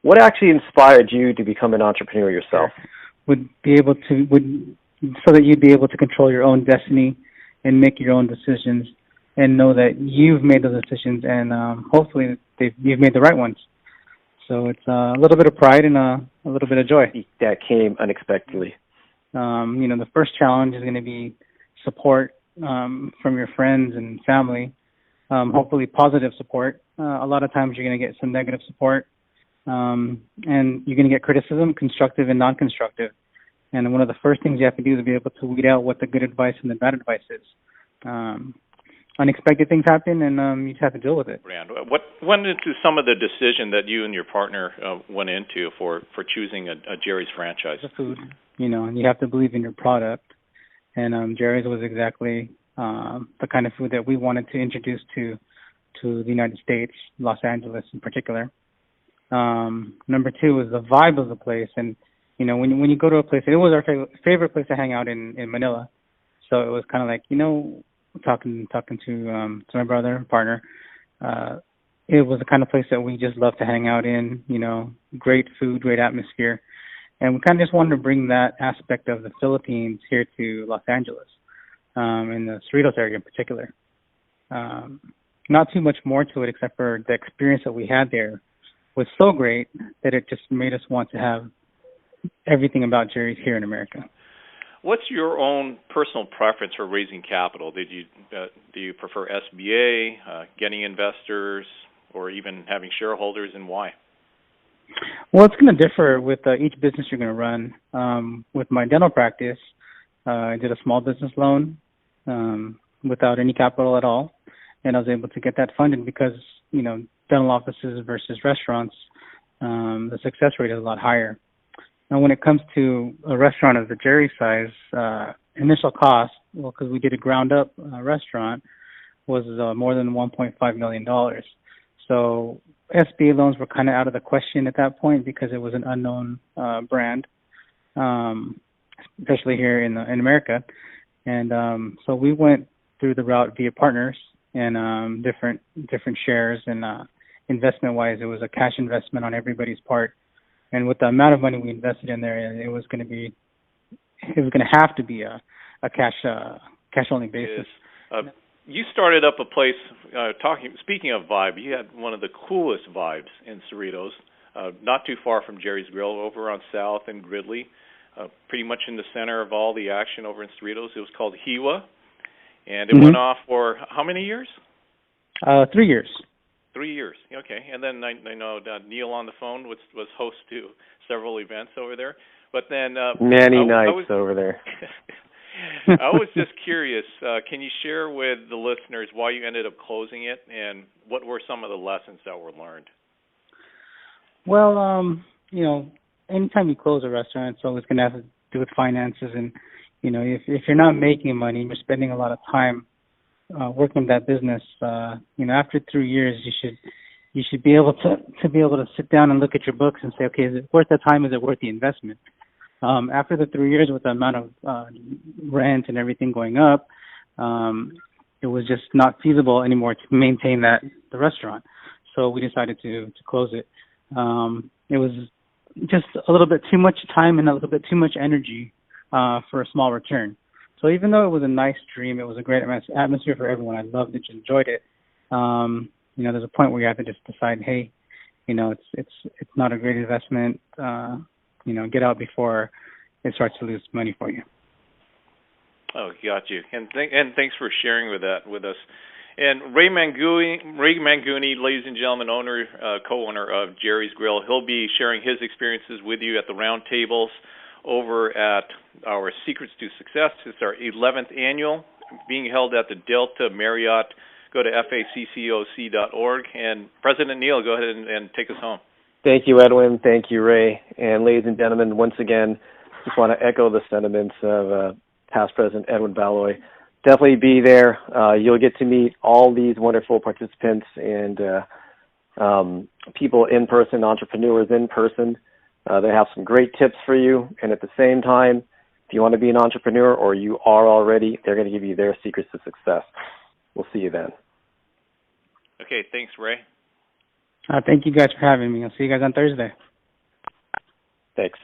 What actually inspired you to become an entrepreneur yourself? Would be able to so that you'd be able to control your own destiny and make your own decisions and know that you've made those decisions and hopefully you've made the right ones. So it's a little bit of pride and a little bit of joy. That came unexpectedly. The first challenge is going to be support from your friends and family, hopefully positive support. A lot of times you're going to get some negative support, and you're going to get criticism, constructive and non-constructive. And one of the first things you have to do is be able to weed out what the good advice and the bad advice is. Unexpected things happen, and you just have to deal with it. What went into some of the decision that you and your partner went into for choosing a Gerry's franchise? The food, and you have to believe in your product. And Gerry's was exactly the kind of food that we wanted to introduce to the United States, Los Angeles in particular. Number two was the vibe of the place. And, when you go to a place, it was our favorite place to hang out in Manila. So it was kind of like, talking to my brother and partner, it was the kind of place that we just love to hang out in, great food, great atmosphere. And we kind of just wanted to bring that aspect of the Philippines here to Los Angeles, in the Cerritos area in particular. Not too much more to it except for the experience that we had there was so great that it just made us want to have everything about Gerry's here in America. What's your own personal preference for raising capital? Do you prefer SBA, getting investors, or even having shareholders, and why? Well, it's going to differ with each business you're going to run. With my dental practice, I did a small business loan without any capital at all, and I was able to get that funded because, dental offices versus restaurants, the success rate is a lot higher. Now, when it comes to a restaurant of the Gerry size, initial cost, because we did a ground-up restaurant, was more than $1.5 million. So SBA loans were kind of out of the question at that point because it was an unknown brand, especially here in America. And so we went through the route via partners and different shares. And investment-wise, it was a cash investment on everybody's part. And with the amount of money we invested in there, it was going to have to be a cash-only basis. You started up a place, speaking of vibe, you had one of the coolest vibes in Cerritos, not too far from Gerry's Grill, over on South and Gridley, pretty much in the center of all the action over in Cerritos. It was called HIWA, and it went off for how many years? 3 years. 3 years, okay. And then I know Neil on the phone was host to several events over there. But then many nights over there. I was just curious. Can you share with the listeners why you ended up closing it, and what were some of the lessons that were learned? Well, anytime you close a restaurant, it's always going to have to do with finances, and if you're not making money, you're spending a lot of time working that business. After 3 years, you should be able to sit down and look at your books and say, okay, is it worth the time? Is it worth the investment? After the 3 years, with the amount of rent and everything going up, it was just not feasible anymore to maintain the restaurant. So we decided to close it. It was just a little bit too much time and a little bit too much energy for a small return. So even though it was a nice dream, it was a great atmosphere for everyone. I loved it, enjoyed it. There's a point where you have to just decide, hey, it's not a great investment. Get out before it starts to lose money for you. Oh, got you. And thanks for sharing with us. And Ray Mangune, ladies and gentlemen, co-owner of Gerry's Grill, he'll be sharing his experiences with you at the round tables over at our Secrets to Success. It's our 11th annual, being held at the Delta Marriott. Go to FACCOC.org. And President Neil, go ahead and take us home. Thank you, Edwin. Thank you, Ray. And ladies and gentlemen, once again, just want to echo the sentiments of past President Edwin Baloloy. Definitely be there. You'll get to meet all these wonderful participants and people in person, entrepreneurs in person. They have some great tips for you. And at the same time, if you want to be an entrepreneur or you are already, they're going to give you their secrets to success. We'll see you then. Okay, thanks, Ray. Thank you guys for having me. I'll see you guys on Thursday. Thanks.